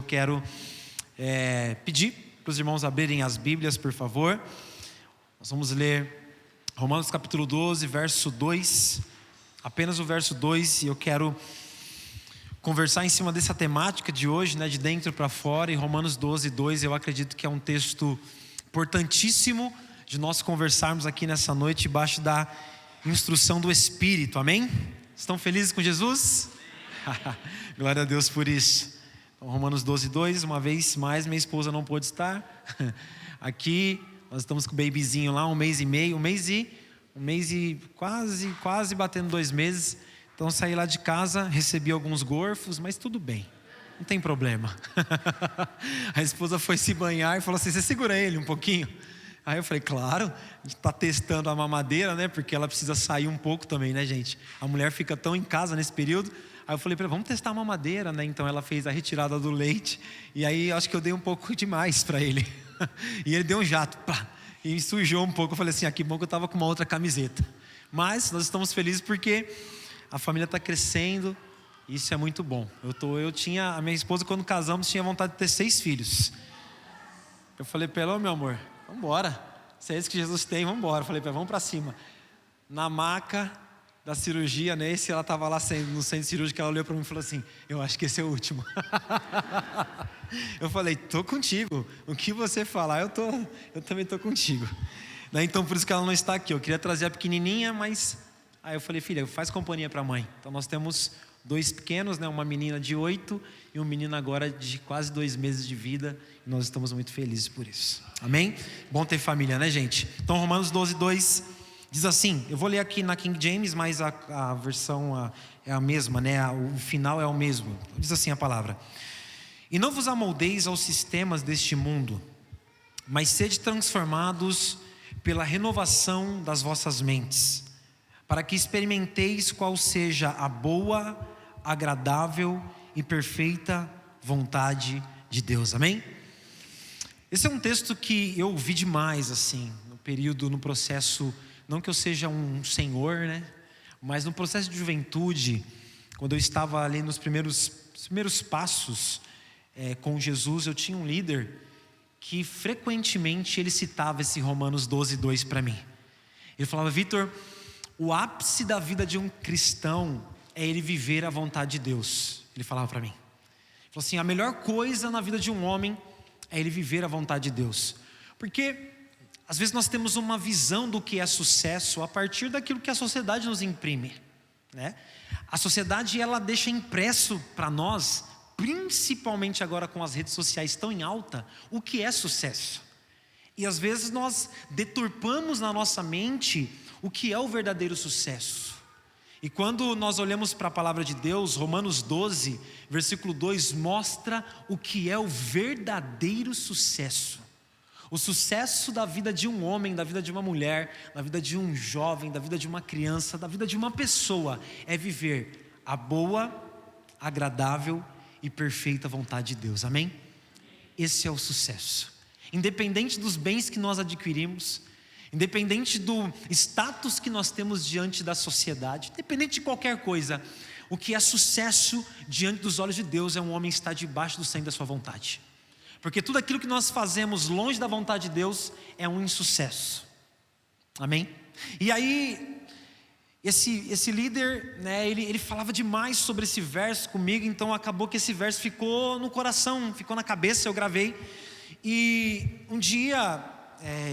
quero pedir para os irmãos abrirem as Bíblias, por favor. Nós vamos ler Romanos capítulo 12, verso 2, apenas o verso 2, e eu quero conversar em cima dessa temática de hoje, de dentro para fora. E Romanos 12, 2, eu acredito que é um texto importantíssimo de nós conversarmos aqui nessa noite, debaixo da instrução do Espírito, amém? Estão felizes com Jesus? Glória a Deus por isso. Então, Romanos 12, 2, uma vez mais, minha esposa não pôde estar aqui. Nós estamos com o babyzinho lá, um mês e quase batendo 2 meses. Então saí lá de casa, recebi alguns gorfos, mas tudo bem, não tem problema. A esposa foi se banhar e falou assim: você segura ele um pouquinho? Aí eu falei: claro, a gente está testando a mamadeira, porque ela precisa sair um pouco também, gente? A mulher fica tão em casa nesse período. Aí eu falei para ela: vamos testar a mamadeira, Então ela fez a retirada do leite, e aí acho que eu dei um pouco demais para ele. E ele deu um jato, e sujou um pouco. Eu falei assim: que bom que eu estava com uma outra camiseta. Mas nós estamos felizes porque a família está crescendo, isso é muito bom. A minha esposa, quando casamos, tinha vontade de ter 6 filhos. Eu falei para ela: meu amor, vamos embora, se é isso que Jesus tem, vamos embora. Eu falei para ela: vamos para cima. Na maca da cirurgia, ela estava lá no centro cirúrgico, ela olhou para mim e falou assim: eu acho que esse é o último. Eu falei: tô contigo, o que você falar, eu também tô contigo. Então por isso que ela não está aqui. Eu queria trazer a pequenininha, mas aí eu falei: filha, faz companhia para a mãe. Então nós temos 2 pequenos, uma menina de 8 e um menino agora de quase 2 meses de vida, e nós estamos muito felizes por isso, amém? Bom ter família, gente? Então Romanos 12, 2 diz assim, eu vou ler aqui na King James, mas a versão é a mesma, o final é o mesmo. Diz assim a palavra: e não vos amoldeis aos sistemas deste mundo, mas sede transformados pela renovação das vossas mentes, para que experimenteis qual seja a boa, agradável e perfeita vontade de Deus, amém? Esse é um texto que eu ouvi demais, no processo, não que eu seja um senhor, mas no processo de juventude, quando eu estava ali nos primeiros passos com Jesus, eu tinha um líder que frequentemente ele citava esse Romanos 12, 2 para mim. Ele falava: Vitor, o ápice da vida de um cristão é ele viver a vontade de Deus. Ele falava para mim. Ele falou assim: a melhor coisa na vida de um homem é ele viver a vontade de Deus. Porque às vezes nós temos uma visão do que é sucesso a partir daquilo que a sociedade nos imprime, A sociedade, ela deixa impresso para nós, principalmente agora com as redes sociais tão em alta, o que é sucesso. E às vezes nós deturpamos na nossa mente o que é o verdadeiro sucesso. E quando nós olhamos para a palavra de Deus, Romanos 12, versículo 2, mostra o que é o verdadeiro sucesso. O sucesso da vida de um homem, da vida de uma mulher, da vida de um jovem, da vida de uma criança, da vida de uma pessoa, é viver a boa, agradável e perfeita vontade de Deus, amém? Esse é o sucesso. Independente dos bens que nós adquirimos, independente do status que nós temos diante da sociedade, independente de qualquer coisa, o que é sucesso diante dos olhos de Deus é um homem estar debaixo do centro da sua vontade. Porque tudo aquilo que nós fazemos longe da vontade de Deus é um insucesso, amém? E aí esse líder, ele falava demais sobre esse verso comigo, então acabou que esse verso ficou no coração, ficou na cabeça, eu gravei. E um dia,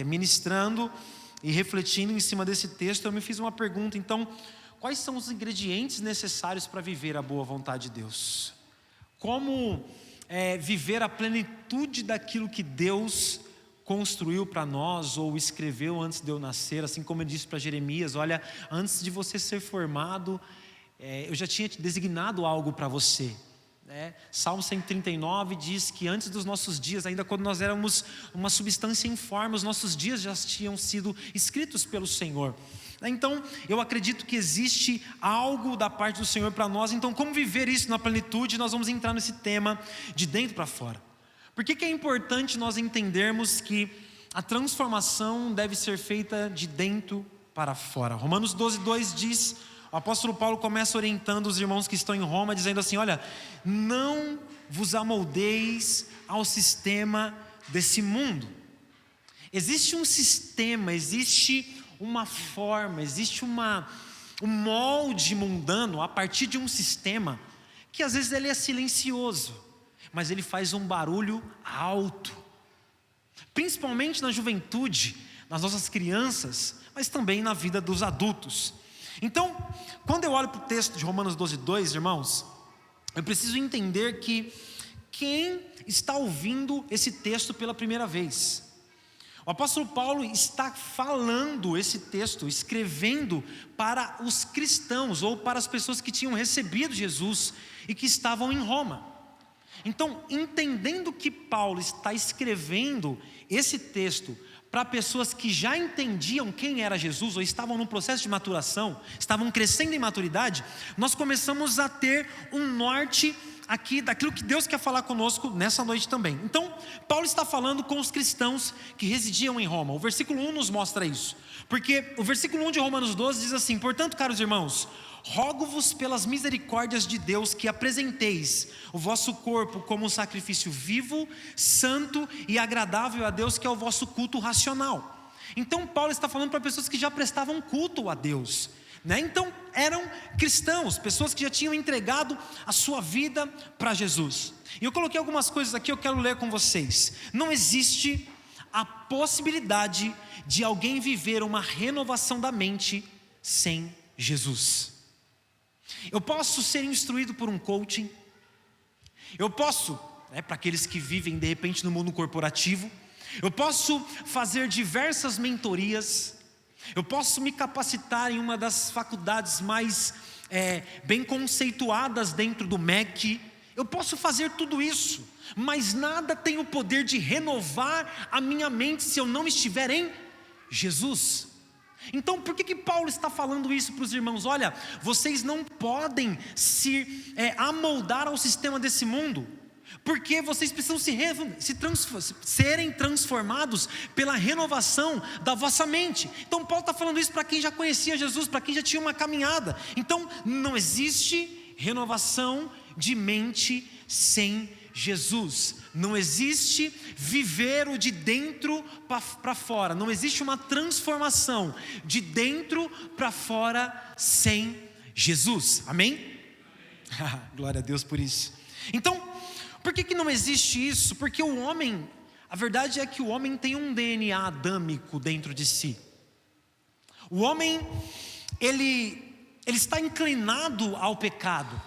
ministrando e refletindo em cima desse texto, eu me fiz uma pergunta: então, quais são os ingredientes necessários para viver a boa vontade de Deus? Como viver a plenitude daquilo que Deus construiu para nós, ou escreveu antes de eu nascer, assim como ele disse para Jeremias: olha, antes de você ser formado, eu já tinha te designado algo para você. Salmo 139 diz que antes dos nossos dias, ainda quando nós éramos uma substância informe, os nossos dias já tinham sido escritos pelo Senhor. Então eu acredito que existe algo da parte do Senhor para nós. Então, como viver isso na plenitude? Nós vamos entrar nesse tema de dentro para fora. Por que é importante nós entendermos que a transformação deve ser feita de dentro para fora? Romanos 12, 2 diz: o apóstolo Paulo começa orientando os irmãos que estão em Roma, dizendo assim: olha, não vos amoldeis ao sistema desse mundo. Existe um sistema, existe uma forma, existe um molde mundano a partir de um sistema que às vezes ele é silencioso, mas ele faz um barulho alto, principalmente na juventude, nas nossas crianças, mas também na vida dos adultos. Então, quando eu olho para o texto de Romanos 12:2, irmãos, eu preciso entender que quem está ouvindo esse texto pela primeira vez, o apóstolo Paulo está falando esse texto, escrevendo para os cristãos, ou para as pessoas que tinham recebido Jesus e que estavam em Roma. Então, entendendo que Paulo está escrevendo esse texto para pessoas que já entendiam quem era Jesus, ou estavam num processo de maturação, estavam crescendo em maturidade, nós começamos a ter um norte aqui daquilo que Deus quer falar conosco nessa noite também. Então, Paulo está falando com os cristãos que residiam em Roma. O versículo 1 nos mostra isso, porque o versículo 1 de Romanos 12 diz assim: portanto, caros irmãos, rogo-vos pelas misericórdias de Deus que apresenteis o vosso corpo como um sacrifício vivo, santo e agradável a Deus, que é o vosso culto racional. Então Paulo está falando para pessoas que já prestavam culto a Deus, né? Então eram cristãos, pessoas que já tinham entregado a sua vida para Jesus. E eu coloquei algumas coisas aqui, eu quero ler com vocês. Não existe a possibilidade de alguém viver uma renovação da mente sem Jesus. Eu posso ser instruído por um coaching, eu posso, para aqueles que vivem de repente no mundo corporativo, eu posso fazer diversas mentorias, eu posso me capacitar em uma das faculdades mais bem conceituadas dentro do MEC, eu posso fazer tudo isso, mas nada tem o poder de renovar a minha mente se eu não estiver em Jesus. Então por que Paulo está falando isso para os irmãos? Olha, vocês não podem se amoldar ao sistema desse mundo, porque vocês precisam serem transformados pela renovação da vossa mente. Então Paulo está falando isso para quem já conhecia Jesus, para quem já tinha uma caminhada. Então não existe renovação de mente sem Jesus. Não existe viver o de dentro para fora. Não existe uma transformação de dentro para fora sem Jesus. Amém? Glória a Deus por isso. Então, por que não existe isso? Porque o homem, a verdade é que o homem tem um DNA adâmico dentro de si. O homem, ele está inclinado ao pecado.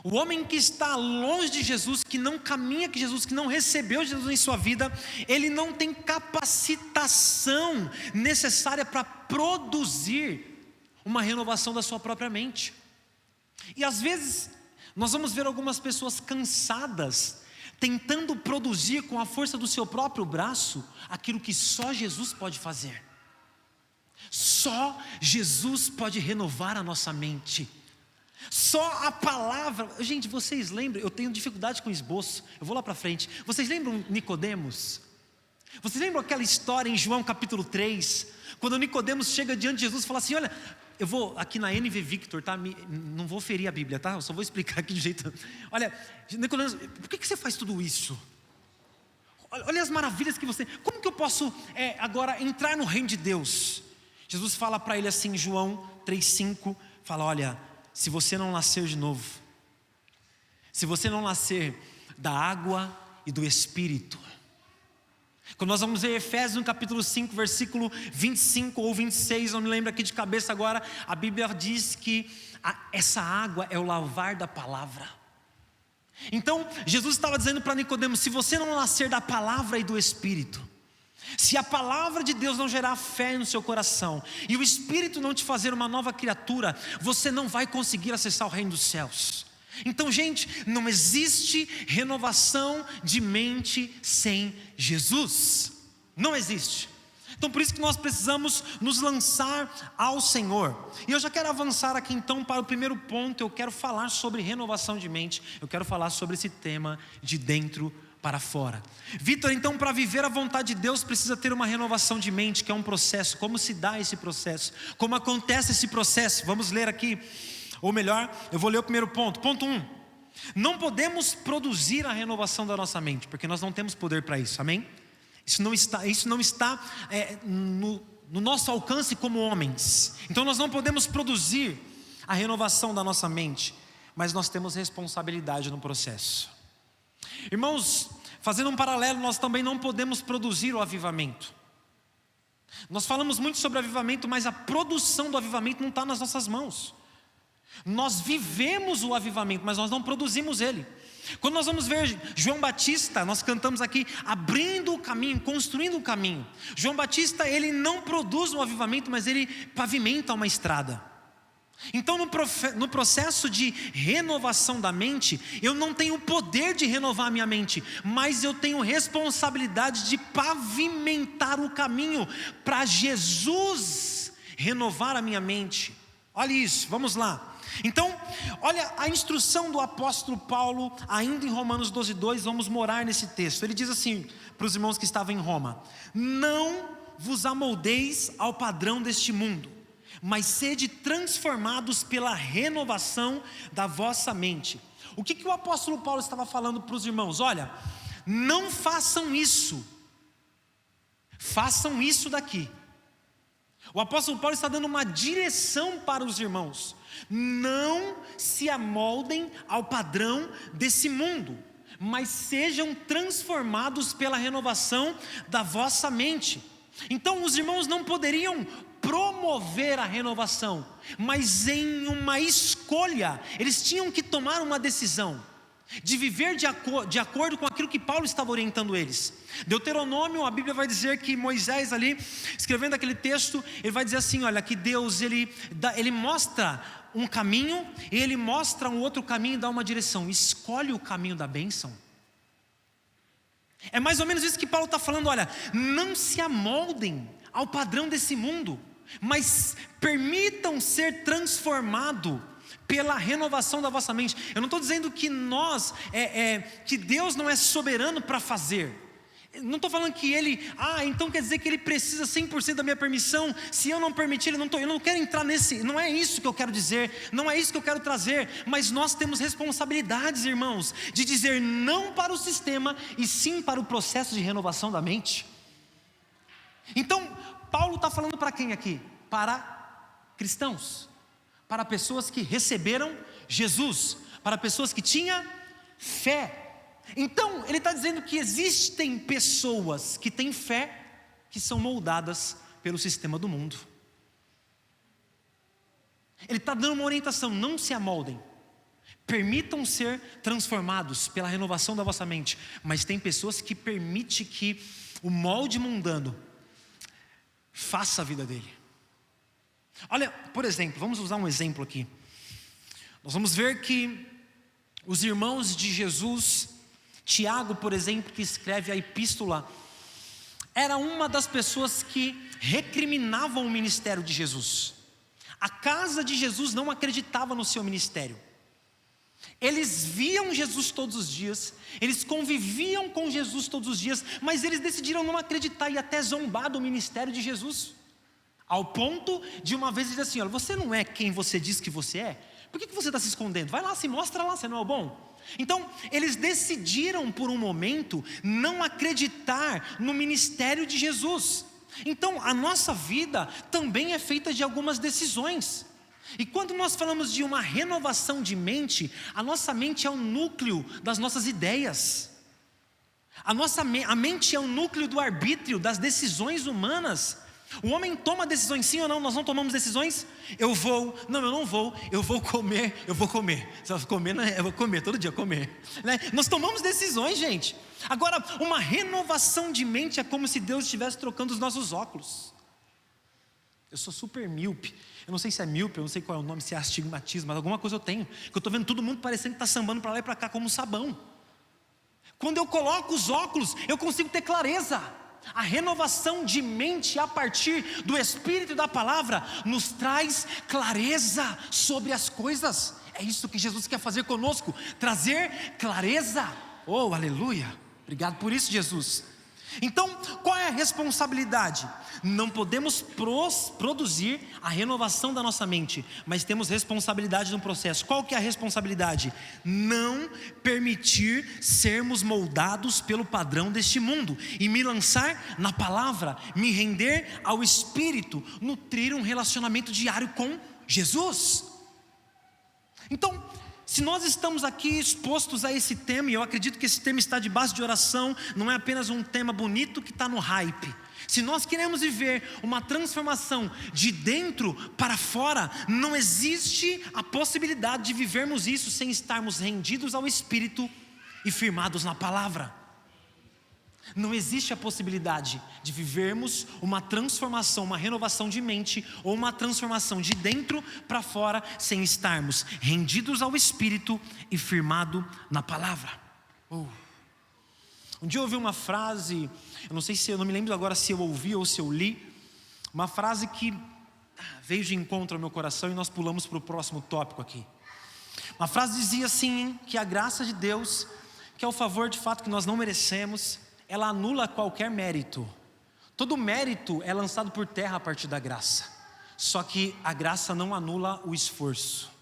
O homem que está longe de Jesus, que não caminha com Jesus, que não recebeu Jesus em sua vida, ele não tem capacitação necessária para produzir uma renovação da sua própria mente. E às vezes nós vamos ver algumas pessoas cansadas, tentando produzir com a força do seu próprio braço aquilo que só Jesus pode fazer. Só Jesus pode renovar a nossa mente. Só a palavra. Gente, vocês lembram? Eu tenho dificuldade com esboço, eu vou lá para frente. Vocês lembram Nicodemos? Vocês lembram aquela história em João capítulo 3, quando Nicodemos chega diante de Jesus e fala assim: olha, eu vou aqui na NV Victor, tá? Não vou ferir a Bíblia, tá? Eu só vou explicar aqui de jeito. Olha, Nicodemos, por que você faz tudo isso? Olha as maravilhas que você... Como que eu posso agora entrar no reino de Deus? Jesus fala para ele assim, João 3,5, fala: olha, se você não nascer de novo, se você não nascer da água e do Espírito. Quando nós vamos ver Efésios no capítulo 5, versículo 25 ou 26, não me lembro aqui de cabeça agora, a Bíblia diz que essa água é o lavar da palavra. Então Jesus estava dizendo para Nicodemos: se você não nascer da palavra e do Espírito, se a palavra de Deus não gerar fé no seu coração, e o Espírito não te fazer uma nova criatura, você não vai conseguir acessar o reino dos céus. Então, gente, não existe renovação de mente sem Jesus. Não existe. Então por isso que nós precisamos nos lançar ao Senhor. E eu já quero avançar aqui então para o primeiro ponto. Eu quero falar sobre renovação de mente. Eu quero falar sobre esse tema de dentro para fora. Vitor, então para viver a vontade de Deus precisa ter uma renovação de mente, que é um processo. Como se dá esse processo? Como acontece esse processo? Vamos ler aqui, ou melhor, eu vou ler o primeiro ponto. Ponto 1. Não podemos produzir a renovação da nossa mente, porque nós não temos poder para isso, amém? Isso não está no nosso alcance como homens. Então nós não podemos produzir a renovação da nossa mente, mas nós temos responsabilidade no processo. Irmãos, fazendo um paralelo, nós também não podemos produzir o avivamento. Nós falamos muito sobre avivamento, mas a produção do avivamento não está nas nossas mãos. Nós vivemos o avivamento, mas nós não produzimos ele. Quando nós vamos ver João Batista, nós cantamos aqui, abrindo o caminho, construindo o caminho. João Batista, ele não produz um avivamento, mas ele pavimenta uma estrada. Então no processo de renovação da mente, eu não tenho o poder de renovar a minha mente, mas eu tenho responsabilidade de pavimentar o caminho para Jesus renovar a minha mente. Olha isso, vamos lá. Então, olha a instrução do apóstolo Paulo, ainda em Romanos 12:2, vamos morar nesse texto. Ele diz assim para os irmãos que estavam em Roma: não vos amoldeis ao padrão deste mundo, mas sede transformados pela renovação da vossa mente. O que o apóstolo Paulo estava falando para os irmãos? Olha, não façam isso, façam isso daqui. O apóstolo Paulo está dando uma direção para os irmãos: não se amoldem ao padrão desse mundo, mas sejam transformados pela renovação da vossa mente. Então os irmãos não poderiam promover a renovação, mas em uma escolha, eles tinham que tomar uma decisão de viver de acordo com aquilo que Paulo estava orientando eles. Deuteronômio, a Bíblia vai dizer que Moisés ali, escrevendo aquele texto, ele vai dizer assim, olha, que Deus ele mostra um caminho, e ele mostra um outro caminho e dá uma direção. Escolhe o caminho da bênção. É mais ou menos isso que Paulo está falando. Olha, não se amoldem ao padrão desse mundo, mas permitam ser transformados pela renovação da vossa mente. Eu não estou dizendo que que Deus não é soberano para fazer. Não estou falando que Ele, então quer dizer que Ele precisa 100% da minha permissão. Se eu não permitir, eu não quero entrar nesse. Não é isso que eu quero dizer, não é isso que eu quero trazer. Mas nós temos responsabilidades, irmãos, de dizer não para o sistema e sim para o processo de renovação da mente. Então, Paulo está falando para quem aqui? Para cristãos, para pessoas que receberam Jesus, para pessoas que tinham fé. Então ele está dizendo que existem pessoas que têm fé, que são moldadas pelo sistema do mundo. Ele está dando uma orientação: não se amoldem, permitam ser transformados pela renovação da vossa mente. Mas tem pessoas que permitem que o molde mundano faça a vida dele. Olha, por exemplo, vamos usar um exemplo aqui. Nós vamos ver que os irmãos de Jesus, Tiago, por exemplo, que escreve a epístola, era uma das pessoas que recriminavam o ministério de Jesus. A casa de Jesus não acreditava no seu ministério. Eles viam Jesus todos os dias, eles conviviam com Jesus todos os dias, mas eles decidiram não acreditar e até zombar do ministério de Jesus. Ao ponto de uma vez dizer assim: olha, você não é quem você diz que você é? Por que você está se escondendo? Vai lá, se mostra lá, você não é o bom? Então, eles decidiram por um momento não acreditar no ministério de Jesus. Então, a nossa vida também é feita de algumas decisões. E quando nós falamos de uma renovação de mente, a nossa mente é o núcleo das nossas ideias. A mente é o núcleo do arbítrio, das decisões humanas. O homem toma decisões, sim ou não? Nós não tomamos decisões? Eu não vou, eu vou comer. Se eu comer, eu vou comer, todo dia comer, né? Nós tomamos decisões, gente. Agora, uma renovação de mente é como se Deus estivesse trocando os nossos óculos. Eu sou super míope. Eu não sei se é míope, eu não sei qual é o nome, se é astigmatismo, mas alguma coisa eu tenho, que eu estou vendo todo mundo parecendo que está sambando para lá e para cá como um sabão. Quando eu coloco os óculos, eu consigo ter clareza. A renovação de mente a partir do Espírito e da Palavra nos traz clareza sobre as coisas. É isso que Jesus quer fazer conosco, trazer clareza. Oh, aleluia! Obrigado por isso, Jesus. Então, qual é a responsabilidade? Não podemos produzir a renovação da nossa mente, mas temos responsabilidade no processo. Qual que é a responsabilidade? Não permitir sermos moldados pelo padrão deste mundo e me lançar na palavra, me render ao Espírito, nutrir um relacionamento diário com Jesus. Então, se nós estamos aqui expostos a esse tema, e eu acredito que esse tema está de base de oração, não é apenas um tema bonito que está no hype. Se nós queremos viver uma transformação de dentro para fora, não existe a possibilidade de vivermos isso sem estarmos rendidos ao Espírito e firmados na palavra. Não existe a possibilidade de vivermos uma transformação, uma renovação de mente, ou uma transformação de dentro para fora, sem estarmos rendidos ao Espírito e firmado na palavra. Um dia eu ouvi uma frase, eu não me lembro agora se eu ouvi ou se eu li, uma frase que veio de encontro ao meu coração, e nós pulamos para o próximo tópico aqui. Uma frase dizia assim, que a graça de Deus, que é o favor de fato que nós não merecemos, ela anula qualquer mérito. Todo mérito é lançado por terra a partir da graça. Só que a graça não anula o esforço.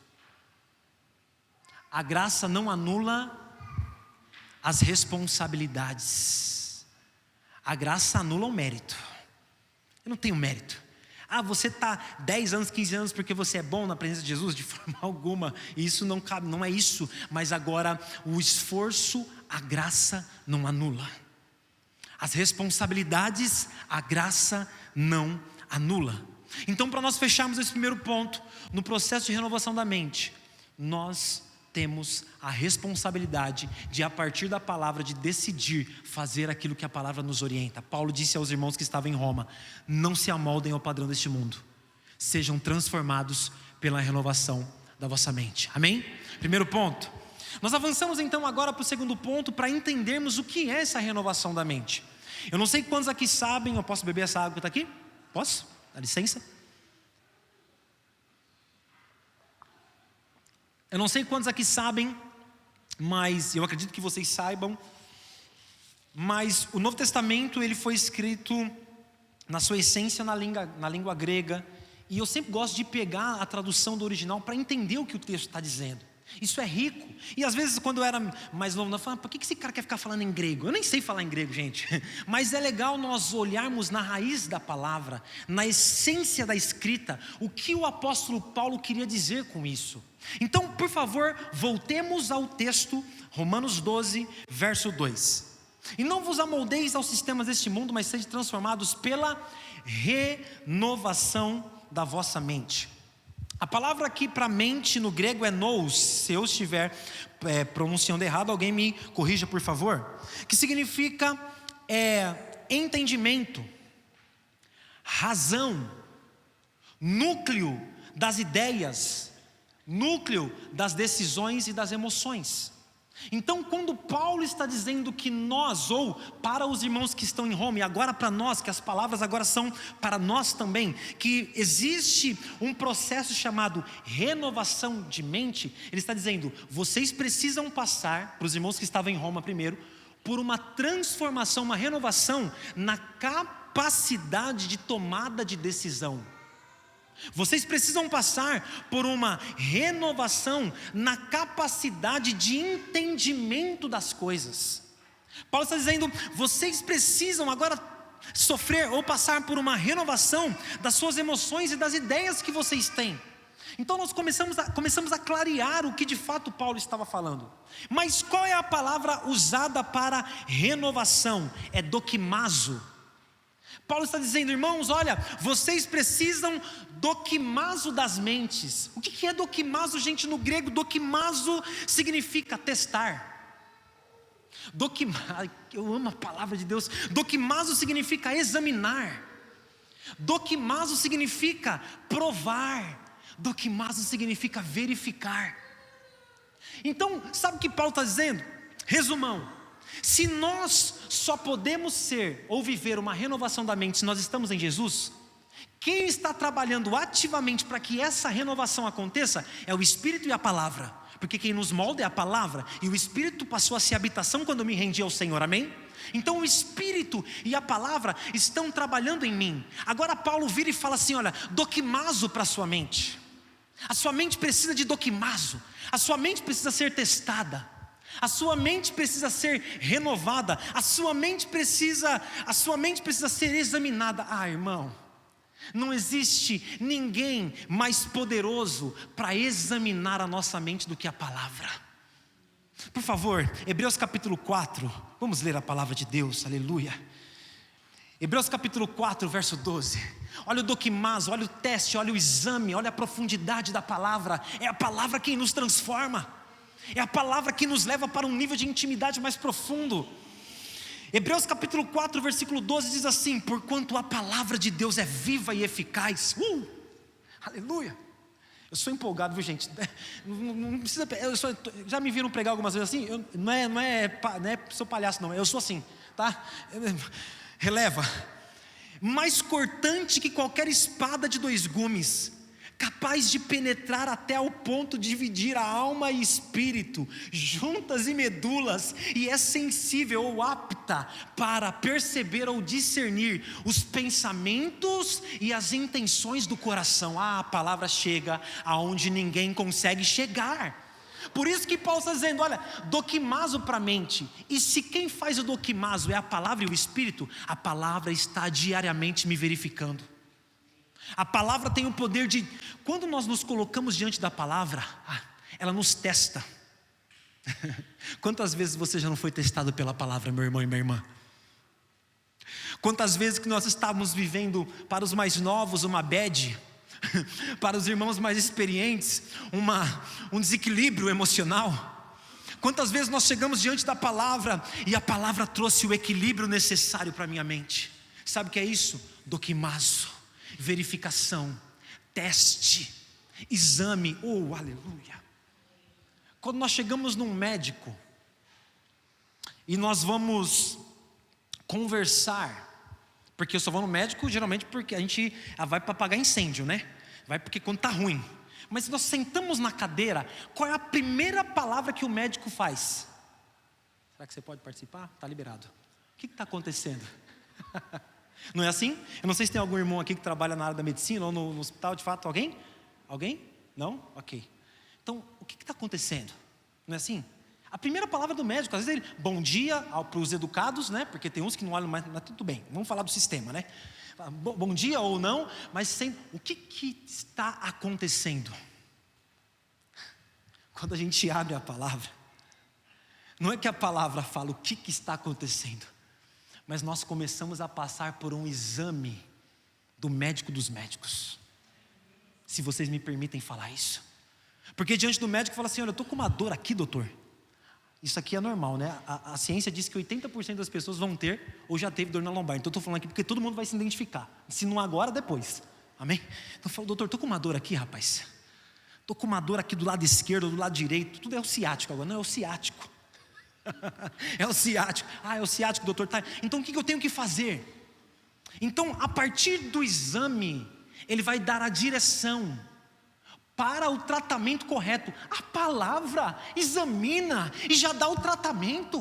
A graça não anula as responsabilidades. A graça anula o mérito. Eu não tenho mérito. Você está 10 anos, 15 anos porque você é bom na presença de Jesus? De forma alguma. Isso não cabe, não é isso. Mas agora o esforço, a graça não anula. As responsabilidades, a graça não anula. Então, para nós fecharmos esse primeiro ponto, no processo de renovação da mente, nós temos a responsabilidade de, a partir da palavra, de decidir fazer aquilo que a palavra nos orienta. Paulo disse aos irmãos que estavam em Roma: não se amoldem ao padrão deste mundo, sejam transformados pela renovação da vossa mente. Amém? Primeiro ponto. Nós avançamos então agora para o segundo ponto, para entendermos o que é essa renovação da mente. Eu não sei quantos aqui sabem, eu posso beber essa água que está aqui? Posso? Dá licença? Eu não sei quantos aqui sabem, mas eu acredito que vocês saibam, mas o Novo Testamento ele foi escrito na sua essência na língua grega, e eu sempre gosto de pegar a tradução do original para entender o que o texto está dizendo. Isso é rico. E às vezes quando eu era mais novo, eu falava: por que esse cara quer ficar falando em grego? Eu nem sei falar em grego, gente. Mas é legal nós olharmos na raiz da palavra, na essência da escrita, o que o apóstolo Paulo queria dizer com isso. Então, por favor, voltemos ao texto, Romanos 12, verso 2. E não vos amoldeis aos sistemas deste mundo, mas sede transformados pela renovação da vossa mente. A palavra aqui para mente no grego é nous. Se eu estiver pronunciando errado, alguém me corrija, por favor. Que significa entendimento, razão, núcleo das ideias, núcleo das decisões e das emoções. Então, quando Paulo está dizendo que nós, ou para os irmãos que estão em Roma, e agora para nós, que as palavras agora são para nós também, que existe um processo chamado renovação de mente, ele está dizendo: vocês precisam passar, para os irmãos que estavam em Roma primeiro, por uma transformação, uma renovação na capacidade de tomada de decisão. Vocês precisam passar por uma renovação na capacidade de entendimento das coisas. Paulo está dizendo: vocês precisam agora sofrer ou passar por uma renovação das suas emoções e das ideias que vocês têm. Então nós começamos a clarear o que de fato Paulo estava falando. Mas qual é a palavra usada para renovação? É dokimazo. Paulo está dizendo: irmãos, olha, vocês precisam dokimazo das mentes. O que é dokimazo, gente? No grego, dokimazo significa testar. Eu amo a palavra de Deus. Dokimazo significa examinar. Dokimazo significa provar. Dokimazo significa verificar. Então, sabe o que Paulo está dizendo? Resumão: se nós só podemos ser ou viver uma renovação da mente se nós estamos em Jesus, quem está trabalhando ativamente para que essa renovação aconteça é o Espírito e a palavra. porque quem nos molda é a palavra, e o Espírito passou a ser habitação quando eu me rendi ao Senhor, amém? Então o Espírito e a palavra estão trabalhando em mim. Agora Paulo vira e fala assim, olha, doquimazo para a sua mente. A sua mente precisa de doquimazo, a sua mente precisa ser testada, a sua mente precisa ser renovada, a sua mente precisa ser examinada. Irmão, não existe ninguém mais poderoso para examinar a nossa mente do que a palavra. Por favor, Hebreus capítulo 4, vamos ler a palavra de Deus, aleluia. Hebreus capítulo 4, verso 12. Olha o doquimazo, olha o teste, olha o exame, olha a profundidade da palavra. É a palavra quem nos transforma, é a palavra que nos leva para um nível de intimidade mais profundo. Hebreus capítulo 4, versículo 12 diz assim: porquanto a palavra de Deus é viva e eficaz. Aleluia. Eu sou empolgado, viu, gente? Não precisa, já me viram pregar algumas vezes assim? Não é sou palhaço não, eu sou assim, tá? Releva. Mais cortante que qualquer espada de 2 gumes, capaz de penetrar até ao ponto de dividir a alma e espírito, juntas e medulas, e é sensível ou apta para perceber ou discernir os pensamentos e as intenções do coração. A palavra chega aonde ninguém consegue chegar. Por isso que Paulo está dizendo, olha, doquimazo para a mente. E se quem faz o doquimazo é a palavra e o Espírito, a palavra está diariamente me verificando. A palavra tem o poder de, quando nós nos colocamos diante da palavra, ela nos testa. Quantas vezes você já não foi testado pela palavra, meu irmão e minha irmã? Quantas vezes que nós estávamos vivendo, para os mais novos, uma bad, para os irmãos mais experientes, um desequilíbrio emocional. Quantas vezes nós chegamos diante da palavra e a palavra trouxe o equilíbrio necessário para a minha mente. Sabe o que é isso? Doquimazo, verificação, teste, exame. Aleluia. Quando nós chegamos num médico e nós vamos conversar, porque eu só vou no médico geralmente porque a gente vai para apagar incêndio, né? Vai porque quando está ruim. Mas se nós sentamos na cadeira, qual é a primeira palavra que o médico faz? Será que você pode participar? Está liberado. O que está acontecendo? Não é assim? Eu não sei se tem algum irmão aqui que trabalha na área da medicina ou no hospital, de fato, alguém? Alguém? Não? Ok. Então, o que está acontecendo? Não é assim? A primeira palavra do médico, às vezes ele, bom dia para os educados, né? Porque tem uns que não olham mais, mas tudo bem, vamos falar do sistema, né? Bom dia ou não, mas o que está acontecendo? Quando a gente abre a palavra, não é que a palavra fala o que está acontecendo, mas nós começamos a passar por um exame do médico dos médicos, se vocês me permitem falar isso. Porque diante do médico fala assim, olha, eu estou com uma dor aqui, doutor. Isso aqui é normal, né? A ciência diz que 80% das pessoas vão ter ou já teve dor na lombar. Então eu estou falando aqui porque todo mundo vai se identificar. Se não agora, depois. Amém? Então eu falo, doutor, estou com uma dor aqui, rapaz. Estou com uma dor aqui do lado esquerdo, do lado direito. Tudo é o ciático agora. Não, é o ciático. É o ciático. É o ciático, doutor. Tá. Então o que eu tenho que fazer? Então, a partir do exame, ele vai dar a direção para o tratamento correto. A palavra examina e já dá o tratamento.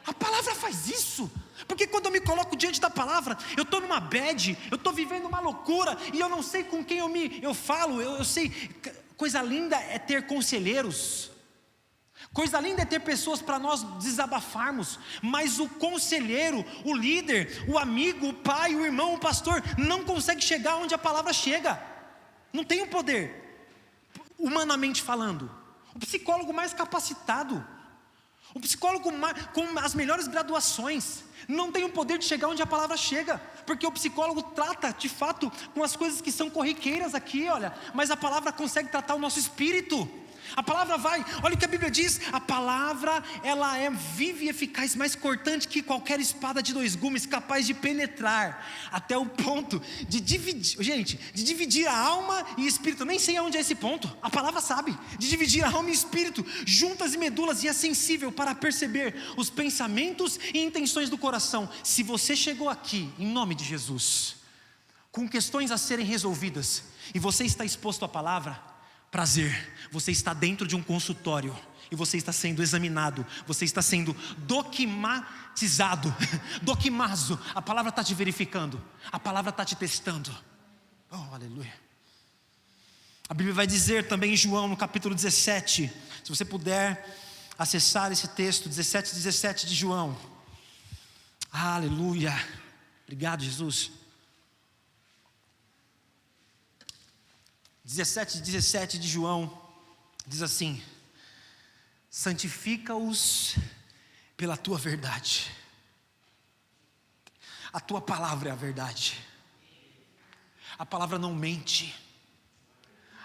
A palavra faz isso. Porque quando eu me coloco diante da palavra, eu estou numa bad, eu estou vivendo uma loucura, e eu não sei com quem eu falo, eu sei, coisa linda é ter conselheiros, coisa linda é ter pessoas para nós desabafarmos, mas o conselheiro, o líder, o amigo, o pai, o irmão, o pastor, não consegue chegar onde a palavra chega. Não tem o poder, humanamente falando. O psicólogo mais capacitado, o psicólogo com as melhores graduações, não tem o poder de chegar onde a palavra chega, porque o psicólogo trata de fato com as coisas que são corriqueiras aqui, olha, mas a palavra consegue tratar o nosso espírito. A palavra vai, olha o que a Bíblia diz, a palavra ela é viva e eficaz, mais cortante que qualquer espada de 2 gumes, capaz de penetrar até o ponto de dividir, gente, de dividir a alma e espírito. Nem sei aonde é esse ponto, a palavra sabe, de dividir a alma e espírito, juntas e medulas, e é sensível para perceber os pensamentos e intenções do coração. Se você chegou aqui, em nome de Jesus, com questões a serem resolvidas, e você está exposto à palavra, prazer, você está dentro de um consultório e você está sendo examinado, você está sendo doquimatizado, doquimazo, a palavra está te verificando, a palavra está te testando. Oh, aleluia. A Bíblia vai dizer também em João, no capítulo 17, se você puder acessar esse texto, 17 de João. Aleluia, obrigado, Jesus. 17 de João, diz assim: santifica-os pela tua verdade, a tua palavra é a verdade, a palavra não mente,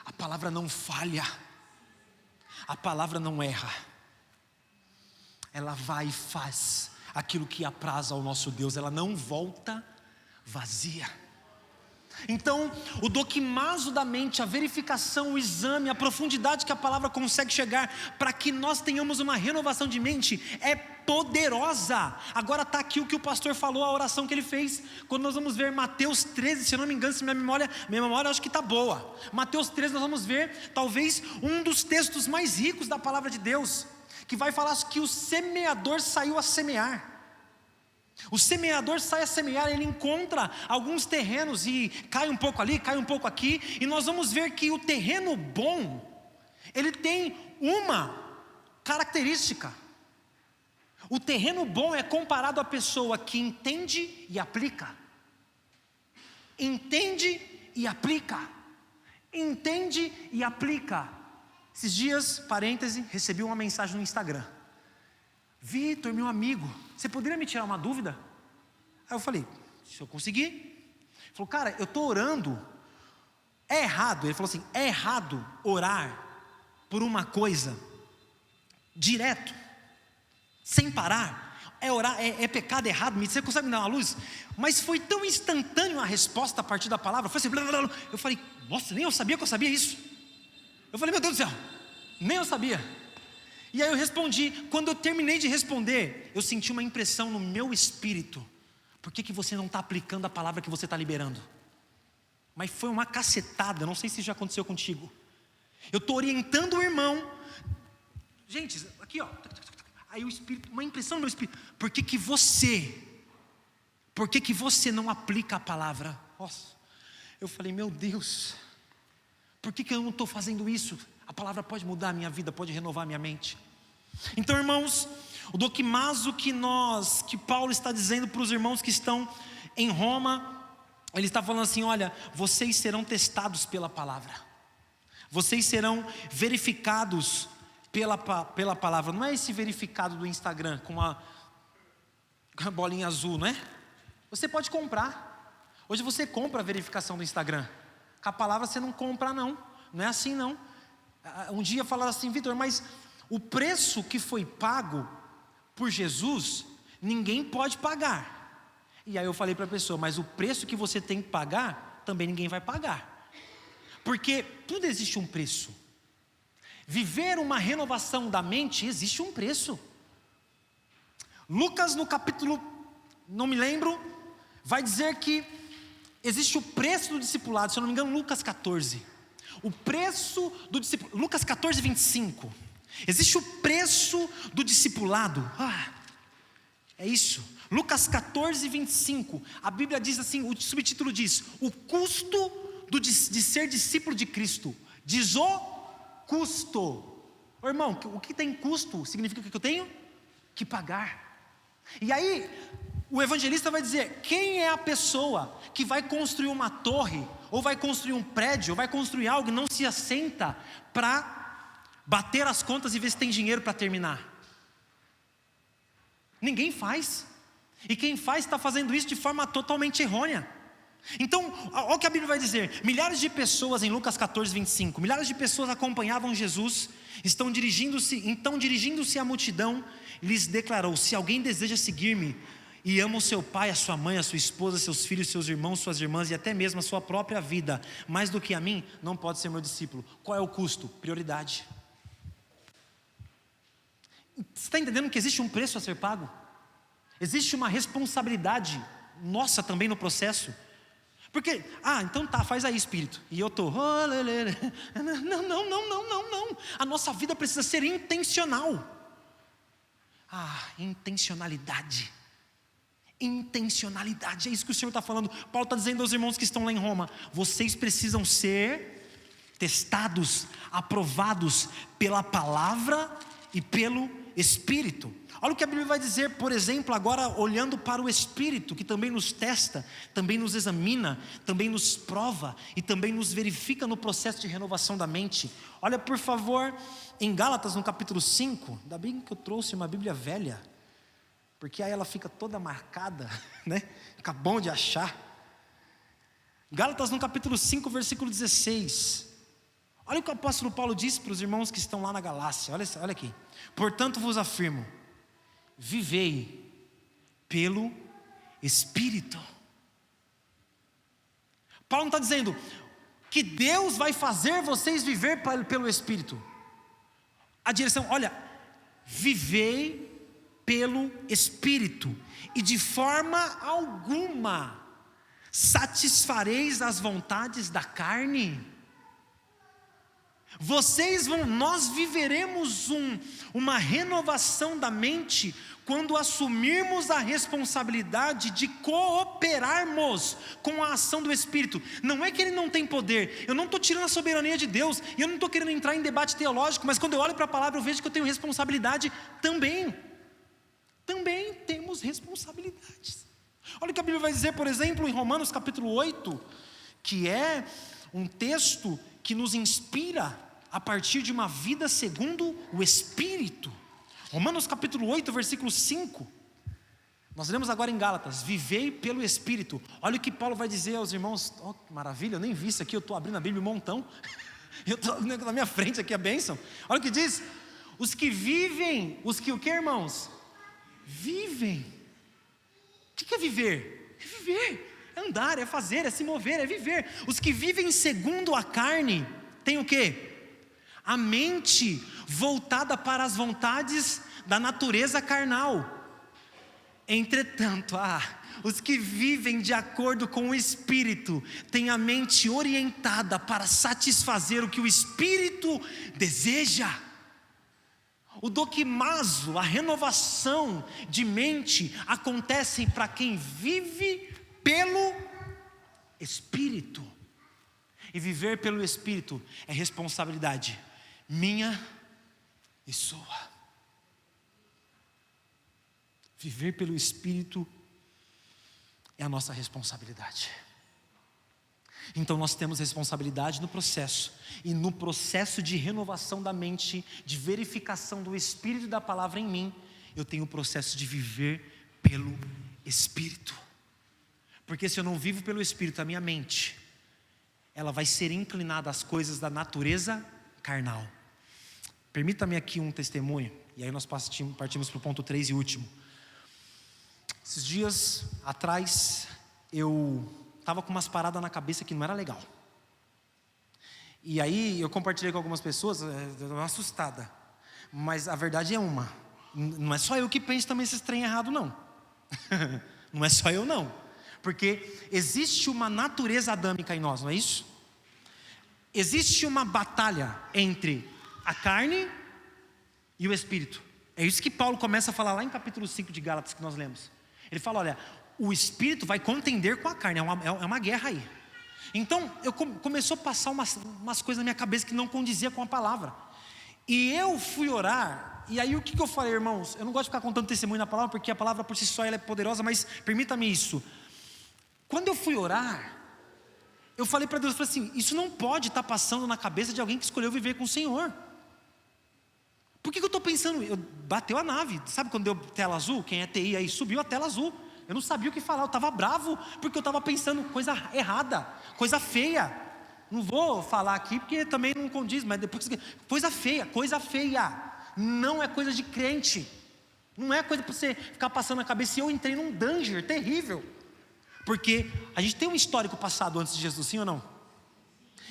a palavra não falha, a palavra não erra, ela vai e faz aquilo que apraz ao nosso Deus, ela não volta vazia. Então, o doquimazo da mente, a verificação, o exame, a profundidade que a palavra consegue chegar, para que nós tenhamos uma renovação de mente, é poderosa. Agora está aqui o que o pastor falou, a oração que ele fez, quando nós vamos ver Mateus 13, se eu não me engano, se minha memória acho que está boa, Mateus 13 nós vamos ver, talvez um dos textos mais ricos da palavra de Deus, que vai falar que o semeador saiu a semear. O semeador sai a semear, ele encontra alguns terrenos e cai um pouco ali, cai um pouco aqui, e nós vamos ver que o terreno bom, ele tem uma característica. O terreno bom é comparado à pessoa que entende e aplica. Entende e aplica. Entende e aplica. Esses dias, parêntese, recebi uma mensagem no Instagram: Vitor, meu amigo, você poderia me tirar uma dúvida? Aí eu falei, se eu conseguir. Ele falou, cara, eu estou orando, é errado, ele falou assim, é errado orar por uma coisa, direto, sem parar, é orar, é pecado, errado, você consegue me dar uma luz? Mas foi tão instantâneo a resposta a partir da palavra, foi assim, blá, blá, blá. Eu falei, nossa, nem eu sabia que eu sabia isso. Eu falei, meu Deus do céu, nem eu sabia. E aí eu respondi, quando eu terminei de responder, eu senti uma impressão no meu espírito: por que você não está aplicando a palavra que você está liberando? Mas foi uma cacetada, não sei se já aconteceu contigo. Eu estou orientando o irmão, gente, aqui ó, aí o espírito, uma impressão no meu espírito: por que você não aplica a palavra? Nossa, eu falei, meu Deus, por que eu não estou fazendo isso? A palavra pode mudar a minha vida, pode renovar a minha mente. Então, irmãos, o doquimazo que Paulo está dizendo para os irmãos que estão em Roma, ele está falando assim, olha, vocês serão testados pela palavra, vocês serão verificados pela palavra. Não é esse verificado do Instagram com a bolinha azul, não é? Você pode comprar. Hoje você compra a verificação do Instagram. Com a palavra você não compra, não é assim não. Um dia falaram assim, Vitor, mas o preço que foi pago por Jesus, ninguém pode pagar. E aí eu falei para a pessoa, mas o preço que você tem que pagar, também ninguém vai pagar. Porque tudo existe um preço. Viver uma renovação da mente, existe um preço. Lucas no capítulo, não me lembro, vai dizer que existe o preço do discipulado, se eu não me engano, Lucas 14. O preço do discipulado, Lucas 14, 25. Existe o preço do discipulado. É isso. Lucas 14, 25. A Bíblia diz assim, o subtítulo diz, o custo de ser discípulo de Cristo. Diz o custo. Ô, irmão, o que tem custo significa que eu tenho que pagar. E aí, o evangelista vai dizer, quem é a pessoa que vai construir uma torre, ou vai construir um prédio, ou vai construir algo e não se assenta para bater as contas e ver se tem dinheiro para terminar? Ninguém faz. E quem faz está fazendo isso de forma totalmente errônea. Então, olha o que a Bíblia vai dizer. Milhares de pessoas, em Lucas 14, 25, milhares de pessoas acompanhavam Jesus. Então dirigindo-se à multidão, lhes declarou, se alguém deseja seguir-me, e ama o seu pai, a sua mãe, a sua esposa, seus filhos, seus irmãos, suas irmãs e até mesmo a sua própria vida, mais do que a mim, não pode ser meu discípulo. Qual é o custo? Prioridade. Você está entendendo que existe um preço a ser pago? Existe uma responsabilidade nossa também no processo. Porque, então tá, faz aí, Espírito. E eu tô, não. A nossa vida precisa ser intencional. Intencionalidade. Intencionalidade, é isso que o Senhor está falando. Paulo está dizendo aos irmãos que estão lá em Roma: vocês precisam ser testados, aprovados pela palavra e pelo Espírito. Olha o que a Bíblia vai dizer, por exemplo, agora olhando para o Espírito, que também nos testa, também nos examina, também nos prova e também nos verifica no processo de renovação da mente. Olha, por favor, em Gálatas, no capítulo 5, ainda bem que eu trouxe uma Bíblia velha, porque aí ela fica toda marcada, né? Fica bom de achar. Gálatas no capítulo 5, versículo 16. Olha o que o apóstolo Paulo disse para os irmãos que estão lá na Galácia. Olha aqui. Portanto vos afirmo, vivei pelo Espírito. Paulo não está dizendo que Deus vai fazer vocês viver pelo Espírito. A direção, olha, vivei pelo Espírito, e de forma alguma satisfareis as vontades da carne. Nós viveremos uma renovação da mente quando assumirmos a responsabilidade de cooperarmos com a ação do Espírito. Não é que Ele não tem poder, eu não estou tirando a soberania de Deus, e eu não estou querendo entrar em debate teológico, mas quando eu olho para a palavra eu vejo que eu tenho responsabilidade também. Também temos responsabilidades. Olha o que a Bíblia vai dizer, por exemplo, em Romanos capítulo 8, que é um texto que nos inspira a partir de uma vida segundo o Espírito. Romanos capítulo 8, versículo 5. Nós lemos agora em Gálatas: vivei pelo Espírito. Olha o que Paulo vai dizer aos irmãos. Que maravilha, eu nem vi isso aqui, eu estou abrindo a Bíblia um montão. Eu estou na minha frente aqui a bênção. Olha o que diz: os que vivem, os que o que, irmãos? Vivem. O que é viver? É viver, é andar, é fazer, é se mover, é viver. Os que vivem segundo a carne têm o quê? A mente voltada para as vontades da natureza carnal. Entretanto, os que vivem de acordo com o Espírito têm a mente orientada para satisfazer o que o Espírito deseja. O doquimazo, a renovação de mente acontece para quem vive pelo Espírito. E viver pelo Espírito é responsabilidade minha e sua. Viver pelo Espírito é a nossa responsabilidade. Então nós temos responsabilidade no processo, e no processo de renovação da mente, de verificação do Espírito e da palavra em mim, eu tenho o processo de viver pelo Espírito. Porque se eu não vivo pelo Espírito, a minha mente, ela vai ser inclinada às coisas da natureza carnal. Permita-me aqui um testemunho, e aí nós partimos para o ponto 3 e último. Esses dias atrás, eu estava com umas paradas na cabeça que não era legal. E aí eu compartilhei com algumas pessoas, deu uma assustada. Mas a verdade é uma. Não é só eu que penso também esse trem errado, não. Não é só eu, não. Porque existe uma natureza adâmica em nós, não é isso? Existe uma batalha entre a carne e o Espírito. É isso que Paulo começa a falar lá em capítulo 5 de Gálatas que nós lemos. Ele fala, olha, o Espírito vai contender com a carne, é uma guerra aí. Então, começou a passar umas coisas na minha cabeça que não condizia com a palavra. E eu fui orar, e aí o que eu falei, irmãos? Eu não gosto de ficar contando testemunho na palavra, porque a palavra por si só ela é poderosa, mas permita-me isso. Quando eu fui orar, eu falei para Deus, eu falei assim, isso não pode estar passando na cabeça de alguém que escolheu viver com o Senhor. Por que eu estou pensando? Bateu a nave, sabe quando deu tela azul? Quem é TI aí, subiu a tela azul. Eu não sabia o que falar, eu estava bravo, porque eu estava pensando coisa errada, coisa feia. Não vou falar aqui, porque também não condiz, mas depois, coisa feia. Não é coisa de crente, não é coisa para você ficar passando na cabeça. E eu entrei num danger terrível, porque a gente tem um histórico passado antes de Jesus, sim ou não?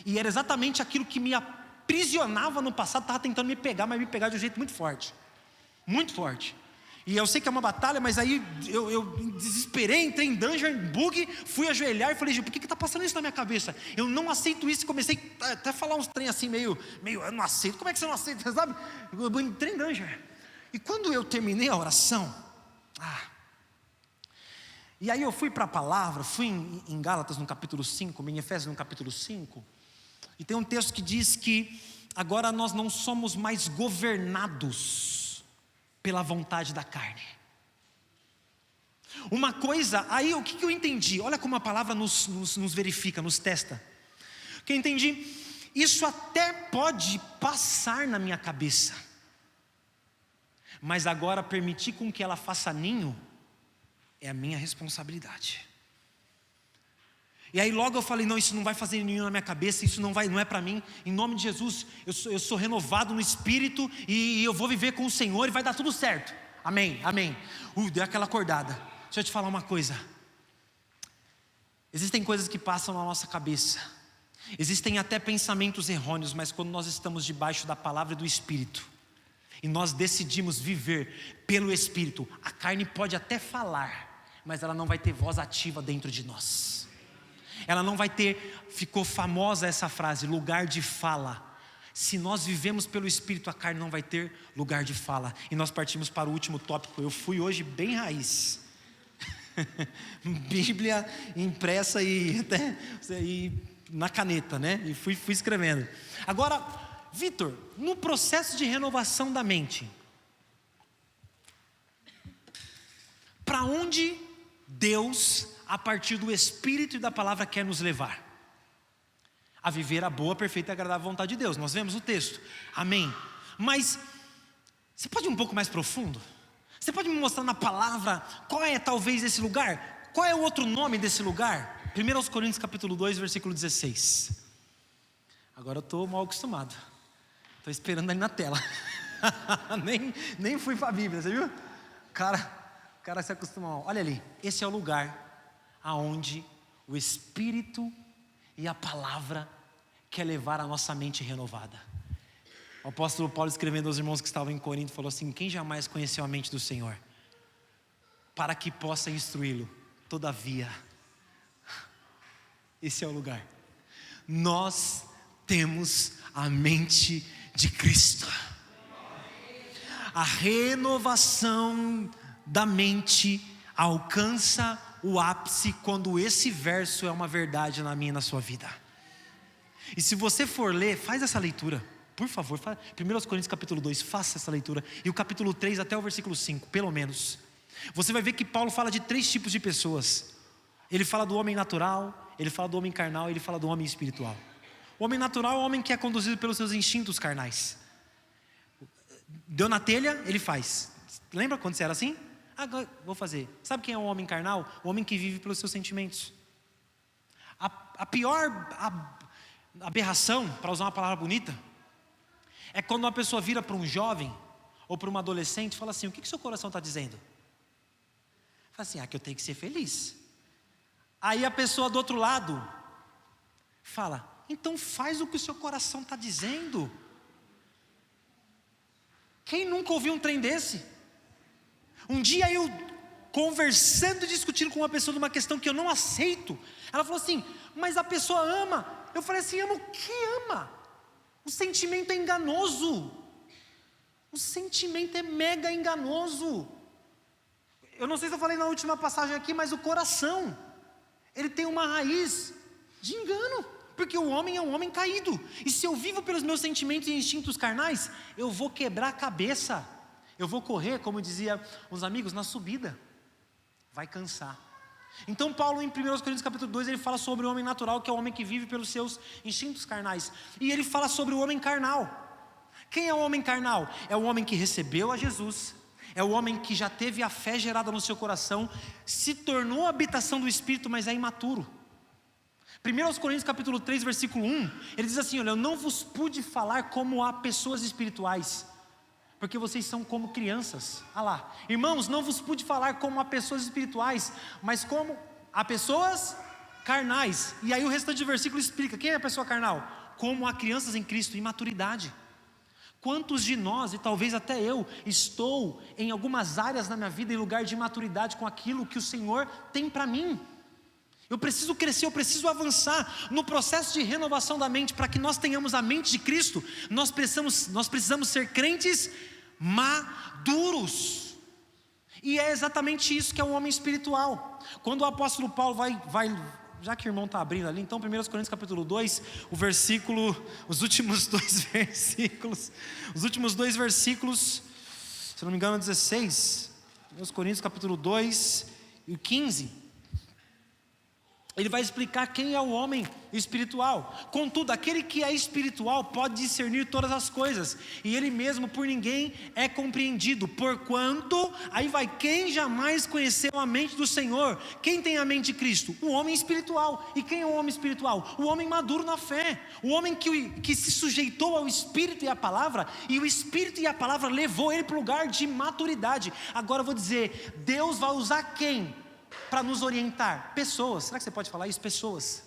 E era exatamente aquilo que me aprisionava no passado, estava tentando me pegar, mas me pegar de um jeito muito forte. Muito forte. E eu sei que é uma batalha, mas aí eu desesperei, entrei em dungeon, bug, fui ajoelhar e falei, por que está passando isso na minha cabeça? Eu não aceito isso, e comecei até a falar uns trem assim, meio, eu não aceito, como é que você não aceita, sabe? Eu entrei em dungeon. E quando eu terminei a oração, e aí eu fui para a palavra, fui em Gálatas no capítulo 5, em Efésios no capítulo 5, e tem um texto que diz que agora nós não somos mais governados pela vontade da carne. Uma coisa, aí o que eu entendi? Olha como a palavra nos verifica, nos testa. O que eu entendi? Isso até pode passar na minha cabeça, mas agora permitir com que ela faça ninho é a minha responsabilidade. E aí logo eu falei, não, isso não vai fazer ninho na minha cabeça, isso não é para mim. Em nome de Jesus, eu sou renovado no Espírito, e eu vou viver com o Senhor, e vai dar tudo certo. Amém, amém. Deu aquela acordada. Deixa eu te falar uma coisa. Existem coisas que passam na nossa cabeça, existem até pensamentos errôneos, mas quando nós estamos debaixo da palavra do Espírito, e nós decidimos viver pelo Espírito, a carne pode até falar, mas ela não vai ter voz ativa dentro de nós. Ela não vai ter, ficou famosa essa frase, lugar de fala. Se nós vivemos pelo Espírito, a carne não vai ter lugar de fala. E nós partimos para o último tópico. Eu fui hoje bem raiz. Bíblia impressa e na caneta, né? E fui escrevendo. Agora, Vitor, no processo de renovação da mente, para onde Deus, a partir do Espírito e da palavra, quer nos levar? A viver a boa, perfeita e agradável vontade de Deus. Nós vemos o texto, amém. Mas você pode ir um pouco mais profundo? Você pode me mostrar na palavra qual é talvez esse lugar? Qual é o outro nome desse lugar? 1 Coríntios capítulo 2, versículo 16. Agora eu estou mal acostumado, estou esperando ali na tela. nem fui para a Bíblia, você viu? O cara se acostumou. Olha ali, esse é o lugar aonde o Espírito e a palavra quer levar a nossa mente renovada. O apóstolo Paulo, escrevendo aos irmãos que estavam em Corinto, falou assim: quem jamais conheceu a mente do Senhor, para que possa instruí-lo? Todavia, esse é o lugar. Nós temos a mente de Cristo. A renovação da mente alcança o ápice quando esse verso é uma verdade na minha e na sua vida. E se você for ler, faz essa leitura, por favor. 1 Coríntios capítulo 2, faça essa leitura. E o capítulo 3 até o versículo 5, pelo menos. Você vai ver que Paulo fala de 3 tipos de pessoas. Ele fala do homem natural, ele fala do homem carnal, ele fala do homem espiritual. O homem natural é o homem que é conduzido pelos seus instintos carnais. Deu na telha, ele faz. Lembra quando você era assim? Agora vou fazer. Sabe quem é o homem carnal? O homem que vive pelos seus sentimentos. A pior aberração, para usar uma palavra bonita, é quando uma pessoa vira para um jovem ou para uma adolescente e fala assim: o que seu coração está dizendo? Fala assim: que eu tenho que ser feliz. Aí a pessoa do outro lado fala: então faz o que o seu coração está dizendo. Quem nunca ouviu um trem desse? Um dia eu conversando e discutindo com uma pessoa de uma questão que eu não aceito, ela falou assim: mas a pessoa ama. Eu falei assim: ama o que ama? O sentimento é enganoso. O sentimento é mega enganoso. Eu não sei se eu falei na última passagem aqui, mas o coração, ele tem uma raiz de engano, porque o homem é um homem caído. E se eu vivo pelos meus sentimentos e instintos carnais, eu vou quebrar a cabeça. Eu vou correr, como dizia os amigos, na subida. Vai cansar. Então Paulo, em 1 Coríntios capítulo 2, ele fala sobre o homem natural, que é o homem que vive pelos seus instintos carnais. E ele fala sobre o homem carnal. Quem é o homem carnal? É o homem que recebeu a Jesus, é o homem que já teve a fé gerada no seu coração, se tornou a habitação do Espírito, mas é imaturo. 1 Coríntios capítulo 3, versículo 1, ele diz assim: olha, eu não vos pude falar como a pessoas espirituais, porque vocês são como crianças. Ah lá, irmãos, não vos pude falar como a pessoas espirituais, mas como a pessoas carnais. E aí o restante do versículo explica: quem é a pessoa carnal? Como a crianças em Cristo, imaturidade. Quantos de nós, e talvez até eu, estou em algumas áreas na minha vida em lugar de maturidade com aquilo que o Senhor tem para mim? Eu preciso crescer, eu preciso avançar no processo de renovação da mente. Para que nós tenhamos a mente de Cristo, nós precisamos ser crentes maduros. E é exatamente isso que é um homem espiritual. Quando o apóstolo Paulo vai já que o irmão está abrindo ali, então 1 Coríntios capítulo 2, os últimos dois versículos, se não me engano 16, 1 Coríntios capítulo 2 e 15, ele vai explicar quem é o homem espiritual. Contudo, aquele que é espiritual pode discernir todas as coisas, e ele mesmo por ninguém é compreendido, porquanto, aí vai, quem jamais conheceu a mente do Senhor? Quem tem a mente de Cristo? O homem espiritual. E quem é o homem espiritual? O homem maduro na fé, o homem que se sujeitou ao Espírito e à palavra, e o Espírito e a palavra levou ele para o lugar de maturidade. Agora eu vou dizer, Deus vai usar quem para nos orientar? Pessoas. Será que você pode falar isso? Pessoas.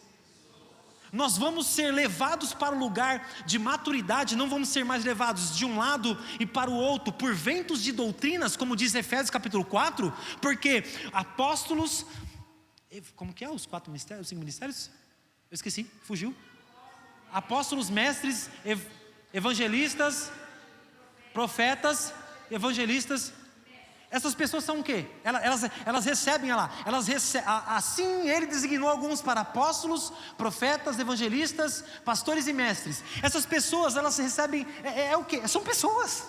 Nós vamos ser levados para o lugar de maturidade, não vamos ser mais levados de um lado e para o outro por ventos de doutrinas, como diz Efésios capítulo 4, porque apóstolos, como que é os 4 ministérios, os 5 ministérios? Eu esqueci, fugiu. Apóstolos, mestres, evangelistas, profetas, evangelistas. Essas pessoas são o quê? Elas recebem, assim ele designou alguns para apóstolos, profetas, evangelistas, pastores e mestres. Essas pessoas, elas recebem, o quê? São pessoas.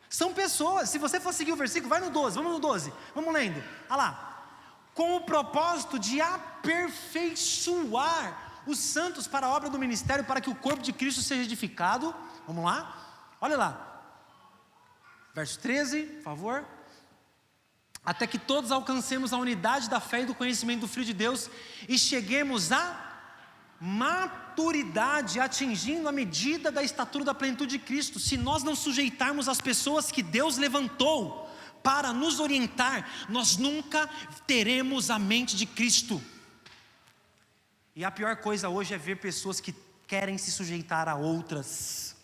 São pessoas. Se você for seguir o versículo, vai no 12, vamos no 12, vamos lendo. Olha lá. Com o propósito de aperfeiçoar os santos para a obra do ministério, para que o corpo de Cristo seja edificado. Vamos lá? Olha lá. Verso 13, por favor. Até que todos alcancemos a unidade da fé e do conhecimento do Filho de Deus e cheguemos à maturidade, atingindo a medida da estatura da plenitude de Cristo. Se nós não sujeitarmos as pessoas que Deus levantou para nos orientar, nós nunca teremos a mente de Cristo. E a pior coisa hoje é ver pessoas que querem se sujeitar a outras,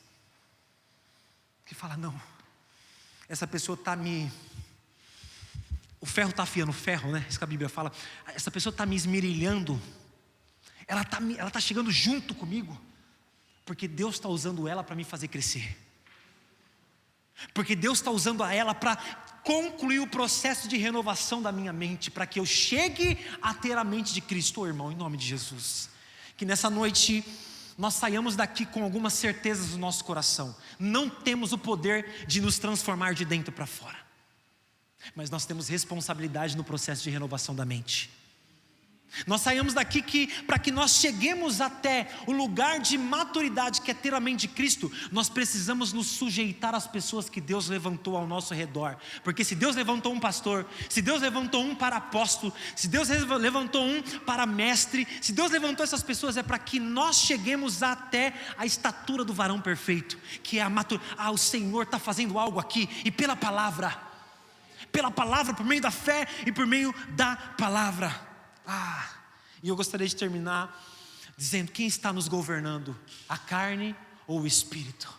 que fala, não, essa pessoa está o ferro está afiando o ferro, né? Isso que a Bíblia fala. Essa pessoa está me esmerilhando, ela está chegando junto comigo, porque Deus está usando ela para me fazer crescer, porque Deus está usando ela para concluir o processo de renovação da minha mente, para que eu chegue a ter a mente de Cristo. Irmão, em nome de Jesus, que nessa noite nós saiamos daqui com algumas certezas do nosso coração. Não temos o poder de nos transformar de dentro para fora, mas nós temos responsabilidade no processo de renovação da mente. Nós saímos daqui para que nós cheguemos até o lugar de maturidade, que é ter a mente de Cristo, nós precisamos nos sujeitar às pessoas que Deus levantou ao nosso redor. Porque se Deus levantou um pastor, se Deus levantou um para apóstolo, se Deus levantou um para mestre, se Deus levantou essas pessoas, é para que nós cheguemos até a estatura do varão perfeito, que é a maturidade. O Senhor está fazendo algo aqui, e pela palavra, por meio da fé e por meio da palavra. E eu gostaria de terminar dizendo: quem está nos governando, a carne ou o Espírito?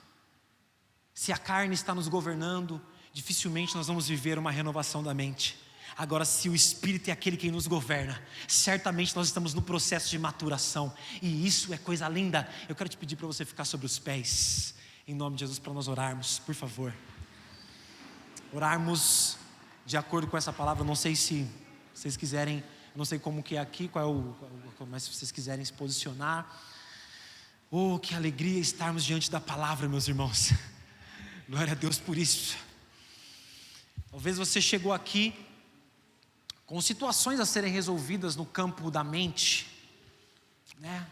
Se a carne está nos governando, dificilmente nós vamos viver uma renovação da mente. Agora, se o Espírito é aquele que nos governa, certamente nós estamos no processo de maturação, e isso é coisa linda. Eu quero te pedir para você ficar sobre os pés, em nome de Jesus, para nós orarmos, por favor. Orarmos de acordo com essa palavra. Não sei se vocês quiserem, não sei como que é aqui, mas se vocês quiserem se posicionar. Que alegria estarmos diante da palavra, meus irmãos. Glória a Deus por isso. Talvez você chegou aqui com situações a serem resolvidas no campo da mente, né?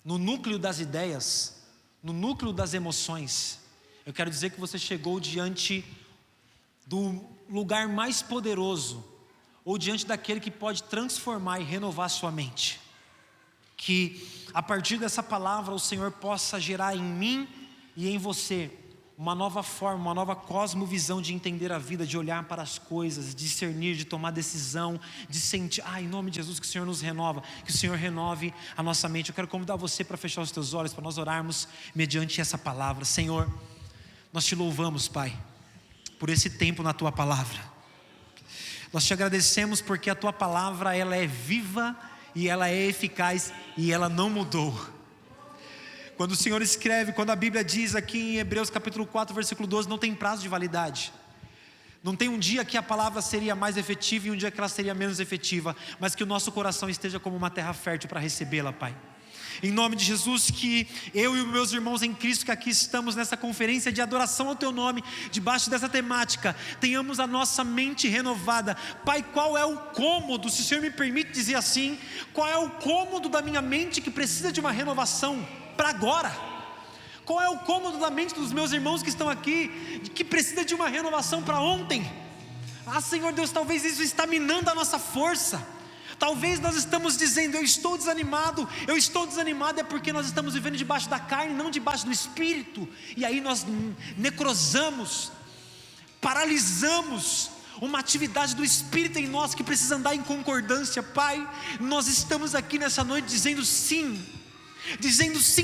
No núcleo das ideias, no núcleo das emoções. Eu quero dizer que você chegou diante do lugar mais poderoso, ou diante daquele que pode transformar e renovar a sua mente. Que a partir dessa palavra o Senhor possa gerar em mim e em você uma nova forma, uma nova cosmovisão de entender a vida, de olhar para as coisas, de discernir, de tomar decisão, de sentir. Em nome de Jesus, que o Senhor nos renova, que o Senhor renove a nossa mente. Eu quero convidar você para fechar os teus olhos, para nós orarmos mediante essa palavra. Senhor, Nós te louvamos, Pai, por esse tempo na Tua palavra. Nós te agradecemos porque a Tua palavra, ela é viva e ela é eficaz e ela não mudou. Quando o Senhor escreve, quando a Bíblia diz aqui em Hebreus capítulo 4, versículo 12, não tem prazo de validade. Não tem um dia que a palavra seria mais efetiva e um dia que ela seria menos efetiva, mas que o nosso coração esteja como uma terra fértil para recebê-la, Pai. Em nome de Jesus, que eu e os meus irmãos em Cristo que aqui estamos nessa conferência de adoração ao Teu nome, debaixo dessa temática, tenhamos a nossa mente renovada. Pai, qual é o cômodo, se o Senhor me permite dizer assim, qual é o cômodo da minha mente que precisa de uma renovação para agora? Qual é o cômodo da mente dos meus irmãos que estão aqui, que precisa de uma renovação para ontem? Ah, Senhor Deus, talvez isso está minando a nossa força. Talvez nós estamos dizendo, eu estou desanimado é porque nós estamos vivendo debaixo da carne, não debaixo do Espírito. E aí nós necrosamos, paralisamos uma atividade do Espírito em nós que precisa andar em concordância. Pai, nós estamos aqui nessa noite dizendo sim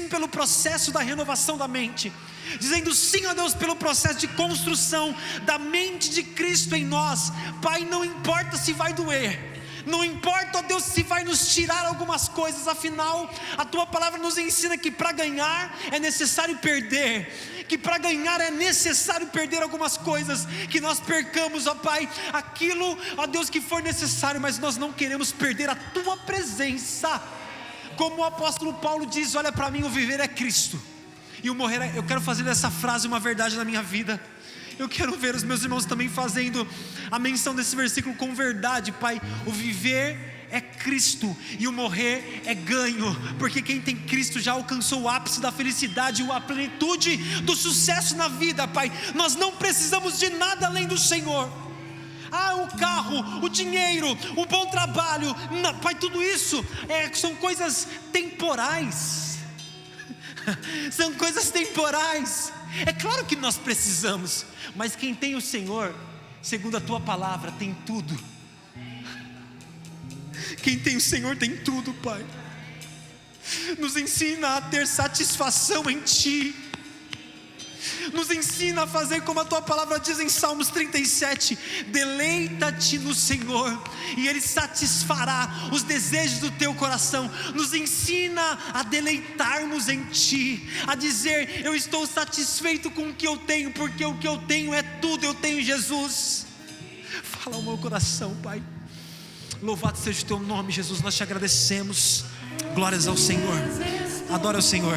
pelo processo da renovação da mente, dizendo sim a Deus pelo processo de construção da mente de Cristo em nós. Pai, não importa se vai doer, não importa, ó Deus, se vai nos tirar algumas coisas, afinal, a Tua palavra nos ensina que para ganhar é necessário perder, que para ganhar é necessário perder algumas coisas, que nós percamos, ó Pai, aquilo, ó Deus, que for necessário, mas nós não queremos perder a Tua presença. Como o apóstolo Paulo diz, olha para mim, o viver é Cristo, e o morrer é... Eu quero fazer dessa frase uma verdade na minha vida. Eu quero ver os meus irmãos também fazendo a menção desse versículo com verdade. Pai, o viver é Cristo e o morrer é ganho, porque quem tem Cristo já alcançou o ápice da felicidade, a plenitude do sucesso na vida. Pai, nós não precisamos de nada além do Senhor. O carro, o dinheiro, o bom trabalho, Pai, tudo isso são coisas temporais. São coisas temporais. É claro que nós precisamos, mas quem tem o Senhor, segundo a Tua palavra, tem tudo. Quem tem o Senhor tem tudo, Pai. Nos ensina a ter satisfação em Ti. Nos ensina a fazer como a Tua palavra diz em Salmos 37, deleita-te no Senhor e Ele satisfará os desejos do teu coração. Nos ensina a deleitarmos em Ti, a dizer, eu estou satisfeito com o que eu tenho, porque o que eu tenho é tudo, eu tenho Jesus. Fala ao meu coração, Pai. Louvado seja o Teu nome, Jesus, nós Te agradecemos. Glórias ao Senhor. Adora o Senhor.